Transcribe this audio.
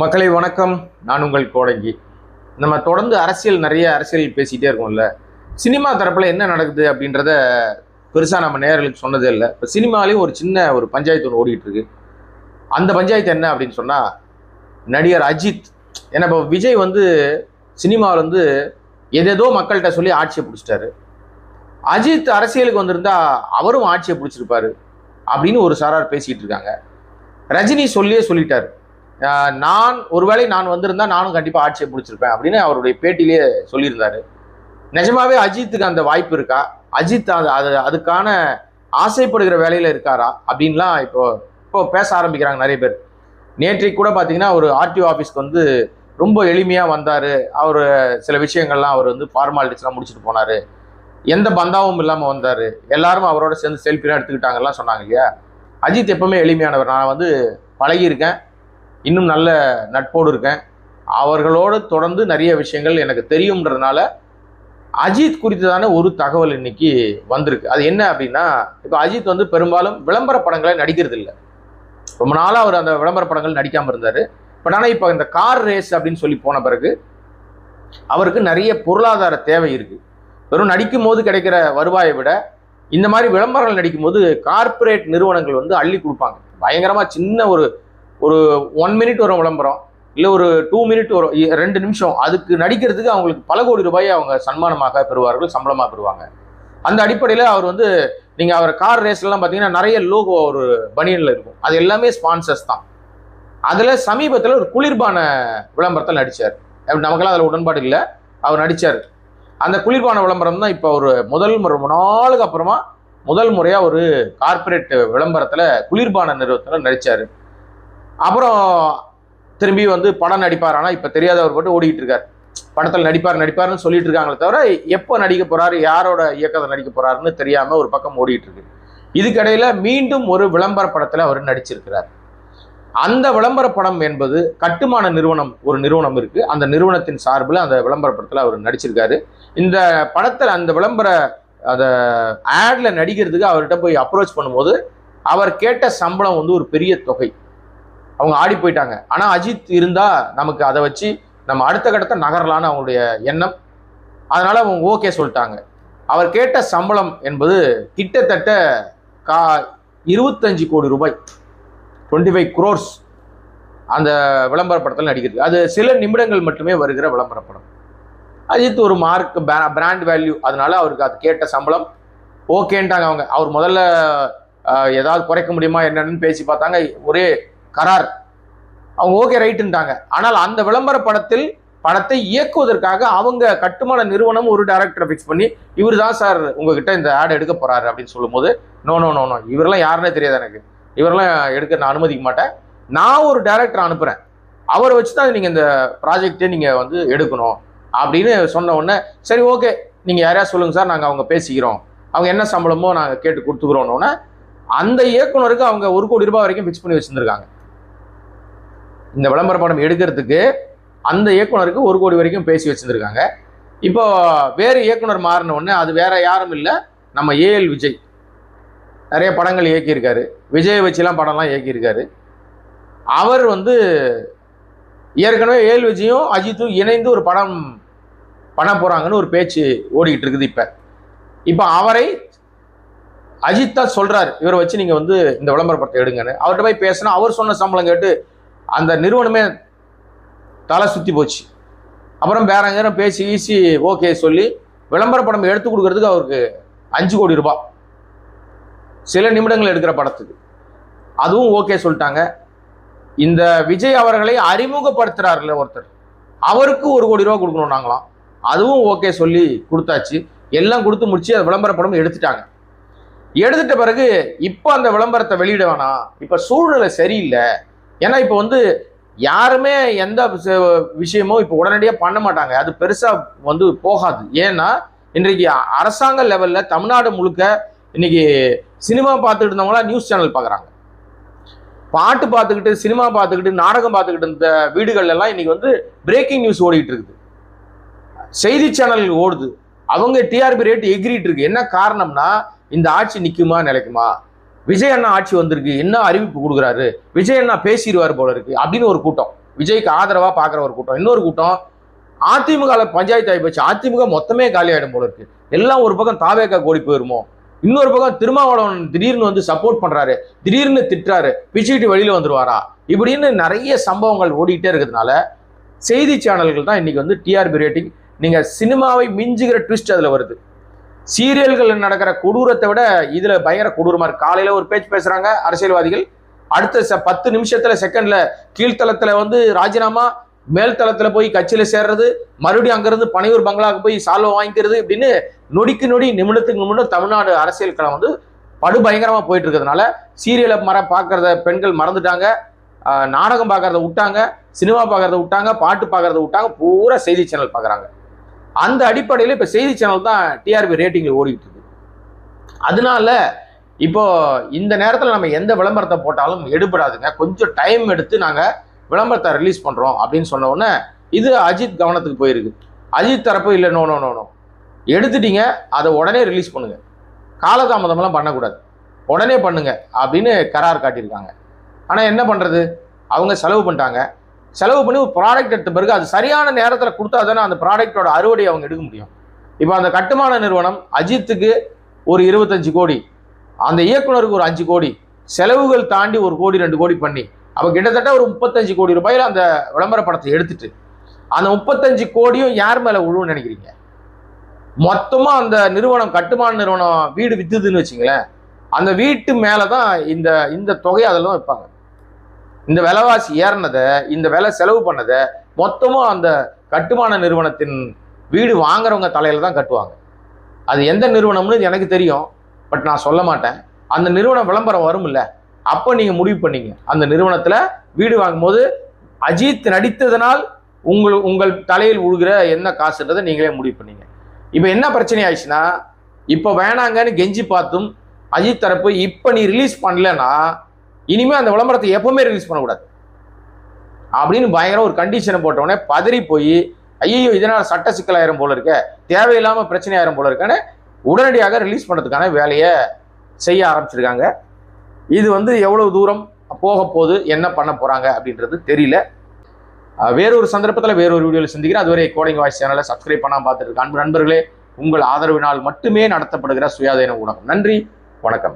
மக்களை வணக்கம். நான் உங்கள் கோடங்கி. நம்ம தொடர்ந்து நிறைய அரசியல் பேசிகிட்டே இருக்கோம்ல. சினிமா தரப்பில் என்ன நடக்குது அப்படின்றத பெருசாக நம்ம நேயர்களுக்கு சொன்னதே இல்லை. இப்போ சினிமாலேயும் ஒரு சின்ன பஞ்சாயத்து ஒன்று ஓடிட்டு இருக்கு. அந்த பஞ்சாயத்து என்ன அப்படின்னு சொன்னால், நடிகர் அஜித். ஏன்னா இப்போ விஜய் சினிமாவில் எதேதோ மக்கள்கிட்ட சொல்லி ஆட்சியை பிடிச்சிட்டாரு. அஜித் அரசியலுக்கு வந்திருந்தா அவரும் ஆட்சியை பிடிச்சிருப்பாரு அப்படின்னு ஒரு சாரார் பேசிக்கிட்டு இருக்காங்க. ரஜினி சொல்லிட்டாரு, ஒருவேளை நான் வந்திருந்தா நானும் கண்டிப்பா ஆட்சியை பிடிச்சிருப்பேன் அப்படின்னு அவருடைய பேட்டிலேயே சொல்லியிருந்தாரு. நிஜமாவே அஜித்துக்கு அந்த வாய்ப்பு இருக்கா? அஜித் அதுக்கான ஆசைப்படுகிற வேலையில இருக்காரா அப்படின்லாம் இப்போ பேச ஆரம்பிக்கிறாங்க நிறைய பேர். நேற்றைக்கு கூட பார்த்தீங்கன்னா ஒரு ஆர்டிஓ ஆஃபீஸ்க்கு ரொம்ப எளிமையாக வந்தார். அவர் சில விஷயங்கள்லாம் அவர் ஃபார்மாலிட்டிஸ்லாம் முடிச்சுட்டு போனார். எந்த பந்தாவும் இல்லாமல் வந்தார். எல்லாரும் அவரோட சேர்ந்து செல்ஃபிலாம் எடுத்துக்கிட்டாங்கலாம் சொன்னாங்க இல்லையா. அஜித் எப்பவுமே எளிமையானவர். நான் பழகியிருக்கேன், இன்னும் நல்ல நட்போடு இருக்கேன், அவர்களோடு தொடர்ந்து நிறைய விஷயங்கள் எனக்கு தெரியும்ன்றதுனால அஜித் குறித்ததான ஒரு தகவல் இன்னைக்கு வந்திருக்கு. அது என்ன அப்படின்னா, இப்போ அஜித் பெரும்பாலும் விளம்பர படங்களை நடிக்கிறது இல்லை. ரொம்ப நாளாக அவர் அந்த விளம்பர படங்கள் நடிக்காமல் இருந்தார். பட் ஆனால் இப்போ இந்த கார் ரேஸ் அப்படின்னு சொல்லி போன பிறகு அவருக்கு நிறைய பொருளாதார தேவை இருக்கு. வெறும் நடிக்கும் போது கிடைக்கிற வருவாயை விட இந்த மாதிரி விளம்பரங்கள் நடிக்கும் போது கார்பரேட் நிறுவனங்கள் அள்ளி கொடுப்பாங்க. பயங்கரமா சின்ன ஒரு 1 மினிட் வரும் விளம்பரம், இல்லை ஒரு 2 மினிட் வரும், 2 நிமிஷம், அதுக்கு நடிக்கிறதுக்கு அவங்களுக்கு பல கோடி ரூபாயை அவங்க சன்மானமாக பெறுவார்கள், சம்பளமாக பெறுவாங்க. அந்த அடிப்படையில் அவர் நீங்கள் அவர் கார் ரேஸ்லாம் பார்த்தீங்கன்னா நிறைய லோகோ ஒரு பனியனில் இருக்கும். அது எல்லாமே ஸ்பான்சர்ஸ் தான். அதில் சமீபத்தில் ஒரு குளிர்பான விளம்பரத்தில் நடித்தார். நமக்கெல்லாம் அதில் உடன்பாடு இல்லை, அவர் நடித்தார். அந்த குளிர்பான விளம்பரம் தான் இப்போ ஒரு ரொம்ப நாளுக்கு அப்புறமா முதல் முறையாக ஒரு கார்பரேட் விளம்பரத்தில் குளிர்பான நிறுவனத்தில் நடித்தார். அப்புறம் திரும்பி படம் நடிப்பார். ஆனால் இப்போ தெரியாதவர் போட்டு ஓடிக்கிட்டு இருக்கார். படத்தில் நடிப்பார்னு சொல்லிட்டு இருக்காங்களே தவிர எப்போ நடிக்க போறாரு, யாரோட இயக்கத்தை நடிக்க போறாருன்னு தெரியாமல் ஒரு பக்கம் ஓடிட்டு இருக்கு. இதுக்கிடையில மீண்டும் ஒரு விளம்பர படத்தில் அவர் நடிச்சிருக்கிறார். அந்த விளம்பர படம் என்பது கட்டுமான ஒரு நிறுவனம் இருக்கு. அந்த நிறுவனத்தின் சார்பில் அந்த விளம்பர படத்தில் அவர் நடிச்சிருக்காரு. இந்த படத்தில் அந்த விளம்பர ஆட்ல நடிக்கிறதுக்கு அவர்கிட்ட போய் அப்ரோச் பண்ணும்போது அவர் கேட்ட சம்பளம் ஒரு பெரிய தொகை. அவங்க ஆடி போயிட்டாங்க. ஆனால் அஜித் இருந்தா நமக்கு அதை வச்சு நம்ம அடுத்த கட்டத்தை நகரலான்னு அவங்களுடைய எண்ணம். அதனால அவங்க ஓகே சொல்லிட்டாங்க. அவர் கேட்ட சம்பளம் என்பது கிட்டத்தட்ட 25 கோடி ரூபாய், 25 crores அந்த விளம்பர படத்தில் நடிக்கிறது. அது சில நிமிடங்கள் மட்டுமே வருகிற விளம்பர படம். அஜித் ஒரு மார்க் பிராண்ட் வேல்யூ, அதனால அவருக்கு அது கேட்ட சம்பளம் ஓகேன்ட்டாங்க அவங்க. அவர் முதல்ல ஏதாவது குறைக்க முடியுமா என்னன்னு பேசி பார்த்தாங்க. ஒரே கரார், அவங்க ஓகே ரைட்டுன்ட்டாங்க. ஆனால் அந்த விளம்பர படத்தை இயக்குவதற்காக அவங்க கட்டுமான நிறுவனம் ஒரு டைரக்டரை ஃபிக்ஸ் பண்ணி, இவர் தான் சார் உங்ககிட்ட இந்த ஆட் எடுக்க போறாரு அப்படின்னு சொல்லும்போது, நோ, இவரெல்லாம் யாருன்னே தெரியாது எனக்கு, இவரெல்லாம் எடுக்க நான் அனுமதிக்க மாட்டேன், நான் ஒரு டைரக்டர் அனுப்புறேன், அவரை வச்சுதான் நீங்க இந்த ப்ராஜெக்டே நீங்க எடுக்கணும் அப்படின்னு சொன்ன உடனே, சரி ஓகே நீங்க யாரையா சொல்லுங்க சார், நாங்க அவங்க பேசிக்கிறோம், அவங்க என்ன சம்பளமோ நாங்க கேட்டு கொடுத்துக்கிறோம்னு அந்த இயக்குனருக்கு அவங்க 1 கோடி ரூபாய் வரைக்கும் ஃபிக்ஸ் பண்ணி வச்சிருந்திருக்காங்க. இந்த விளம்பர படம் எடுக்கிறதுக்கு அந்த இயக்குனருக்கு 1 கோடி வரைக்கும் பேசி வச்சிருந்திருக்காங்க. இப்போ வேறு இயக்குனர் மாறின உடனே அது வேற யாரும் இல்லை, நம்ம ஏஎல் விஜய். நிறைய படங்கள் இயக்கியிருக்காரு, விஜய் வச்சுலாம் படம்லாம் இயக்கியிருக்காரு. அவர் ஏற்கனவே ஏஎல் விஜயும் அஜித்தும் இணைந்து ஒரு படம் பண்ண போறாங்கன்னு ஒரு பேச்சு ஓடிக்கிட்டு இருக்குது. இப்போ அவரை அஜித் தான் சொல்றாரு, இவரை வச்சு நீங்க இந்த விளம்பர படத்தை எடுங்கன்னு. அவர்கிட்ட போய் பேசினா அவர் சொன்ன சம்பளம் கேட்டு அந்த நிறுவனமே தலை சுத்தி போச்சு. அப்புறம் வேற எங்க பேசி ஓகே சொல்லி விளம்பர படம் எடுத்து கொடுக்கறதுக்கு அவருக்கு 5 கோடி ரூபாய், சில நிமிடங்கள் எடுக்கிற படத்துக்கு, அதுவும் ஓகே சொல்லிட்டாங்க. இந்த விஜய் அவர்களை அறிமுகப்படுத்துறாருல ஒருத்தர், அவருக்கு 1 கோடி ரூபாய் கொடுக்கணும்னாங்களாம், அதுவும் ஓகே சொல்லி கொடுத்தாச்சு. எல்லாம் கொடுத்து முடிச்சு அந்த விளம்பர படம் எடுத்துட்டாங்க. எடுத்துட்ட பிறகு இப்போ அந்த விளம்பரத்தை வெளியிட வேணாம், இப்போ சூழ்நிலை சரியில்லை. ஏன்னா இப்போ யாருமே எந்த விஷயமும் இப்போ உடனடியாக பண்ண மாட்டாங்க, அது பெருசா போகாது. ஏன்னா இன்றைக்கு அரசாங்க லெவல்ல தமிழ்நாடு முழுக்க இன்னைக்கு சினிமா பார்த்துக்கிட்டு இருந்தவங்களா நியூஸ் சேனல் பார்க்குறாங்க, பாட்டு பார்த்துக்கிட்டு, சினிமா பார்த்துக்கிட்டு, நாடகம் பார்த்துக்கிட்டு இருந்த வீடுகள் எல்லாம் இன்னைக்கு பிரேக்கிங் நியூஸ் ஓடிட்டு இருக்குது, செய்தி சேனல் ஓடுது, அவங்க டிஆர்பி ரேட் எகிரிட்டு இருக்கு. என்ன காரணம்னா, இந்த ஆட்சி நிக்குமா நிலைக்குமா, விஜய் அண்ணா ஆட்சி வந்திருக்கு, என்ன அறிவிப்பு கொடுக்குறாரு, விஜய் அண்ணா பேசிடுவார் போல இருக்கு அப்படின்னு ஒரு கூட்டம். விஜய்க்கு ஆதரவா பார்க்குற ஒரு கூட்டம். இன்னொரு கூட்டம் அதிமுக பஞ்சாயத்து ஆகி போச்சு, அதிமுக மொத்தமே காலி ஆயிடும் போல இருக்கு, எல்லாம் ஒரு பக்கம் தாவேக்கா கோடி போயிருமோ, இன்னொரு பக்கம் திருமாவளவன் திடீர்னு வந்து சப்போர்ட் பண்றாரு, திடீர்னு திட்டுறாரு, பிச்சுக்கிட்டு வெளியில வந்துருவாரா, இப்படின்னு நிறைய சம்பவங்கள் ஓடிக்கிட்டே இருக்கிறதுனால செய்தி சேனல்கள் தான் இன்னைக்கு வந்து டிஆர்பி ரேட்டிங். நீங்க சினிமாவை மிஞ்சுகிற ட்விஸ்ட் அதுல வருது. சீரியல்கள் நடக்கிற கொடூரத்தை விட இதுல பயங்கர கொடூரமா இருக்கு. காலையில ஒரு பேச்சு பேசுறாங்க அரசியல்வாதிகள், அடுத்த 10 நிமிஷத்துல செகண்ட்ல கீழ்த்தளத்துல வந்து ராஜினாமா, மேல் தளத்துல போய் கட்சியில சேர்றது, மறுபடியும் அங்கிருந்து பனையூர் பங்களாவுக்கு போய் சால்வை வாங்கிக்கிறது, இப்படின்னு நொடிக்கு நொடி நிமிடத்துக்கு நிமிடம் தமிழ்நாடு அரசியல் களம் வந்து படுபயங்கரமா போயிட்டு இருக்கிறதுனால சீரியலை பார்க்கறத பெண்கள் மறந்துட்டாங்க, நாடகம் பார்க்கறத விட்டாங்க, சினிமா பார்க்கறத விட்டாங்க, பாட்டு பார்க்கறத விட்டாங்க, பூரா செய்தி சேனல் பார்க்குறாங்க. அந்த அடிப்படையில் இப்போ செய்தி சேனல் தான் டிஆர்பி ரேட்டிங்ல ஓடிட்டு இருக்கு. அதனால இப்போ இந்த நேரத்தில் நம்ம எந்த விளம்பரத்தை போட்டாலும் எடுபடாதுங்க, கொஞ்சம் டைம் எடுத்து நாங்கள் விளம்பரத்தை ரிலீஸ் பண்ணுறோம் அப்படின்னு சொன்ன உடனே இது அஜித் கவனத்துக்கு போயிருக்கு. அஜித் தரப்பு இல்லை, நோ நோ நோ நோ, எடுத்துட்டீங்க, அதை உடனே ரிலீஸ் பண்ணுங்க, காலதாமதமெல்லாம் பண்ணக்கூடாது, உடனே பண்ணுங்க அப்படின்னு கரார் காட்டியிருக்காங்க. ஆனால் என்ன பண்ணுறது, அவங்க செலவு பண்ணிட்டாங்க, செலவு பண்ணி ஒரு ப்ராடக்ட் எடுத்த பிறகு அது சரியான நேரத்தில் கொடுத்தா தானே அந்த ப்ராடக்டோட அறுவடையை அவங்க எடுக்க முடியும். இப்போ அந்த கட்டுமான நிறுவனம் அஜித்துக்கு ஒரு 25 கோடி, அந்த இயக்குனருக்கு ஒரு 5 கோடி, செலவுகள் தாண்டி 1 கோடி 2 கோடி பண்ணி அப்போ கிட்டத்தட்ட ஒரு 35 கோடி ரூபாயில் அந்த விளம்பர படத்தை எடுத்துட்டு அந்த 35 கோடியும் யார் மேலே விழுவுன்னு நினைக்கிறீங்க? மொத்தமாக அந்த நிறுவனம், கட்டுமான நிறுவனம் வீடு வித்துதுன்னு வச்சுங்களேன், அந்த வீட்டு மேலே தான் இந்த தொகையை அதில் தான் வைப்பாங்க. இந்த விலைவாசி ஏறினதை, இந்த விலை செலவு பண்ணதை மொத்தமும் அந்த கட்டுமான நிறுவனத்தின் வீடு வாங்குறவங்க தலையில தான் கட்டுவாங்க. அது எந்த நிறுவனம்னு எனக்கு தெரியும், பட் நான் சொல்ல மாட்டேன். அந்த நிறுவனம் விளம்பரம் வரும் இல்லை, அப்போ நீங்க முடிவு பண்ணீங்க அந்த நிறுவனத்துல வீடு வாங்கும்போது அஜித் நடித்ததனால் உங்கள் தலையில் விழுகிற என்ன காசுன்றதை நீங்களே முடிவு பண்ணீங்க. இப்போ என்ன பிரச்சனை ஆயிடுச்சுன்னா, இப்போ வேணாங்கன்னு கெஞ்சி பார்த்தும் அஜித் தரப்பு இப்போ நீ ரிலீஸ் பண்ணலன்னா இனிமே அந்த விளம்பரத்தை எப்பவுமே ரிலீஸ் பண்ணக்கூடாது அப்படின்னு பயங்கர ஒரு கண்டிஷனை போட்டவுடனே பதறி போய் ஐயோ இதனால சட்ட சிக்கலாயிரம் போல இருக்க, தேவையில்லாம பிரச்சனை ஆயிரம் போல இருக்கான்னு உடனடியாக ரிலீஸ் பண்ணுறதுக்கான வேலையை செய்ய ஆரம்பிச்சிருக்காங்க. இது வந்து எவ்வளவு தூரம் போக போகுது, என்ன பண்ண போறாங்க அப்படின்றது தெரியல. வேறொரு சந்தர்ப்பத்தில் வேறொரு வீடியோவில் சந்திக்கிறேன். அதுவரை கோடிங் வாய்ஸ் சேனலை சப்ஸ்கிரைப் பண்ணாம பார்த்துட்டு இருக்க அன்பு நண்பர்களே, உங்கள் ஆதரவினால் மட்டுமே நடத்தப்படுகிற சுயாதீன ஊடகம். நன்றி, வணக்கம்.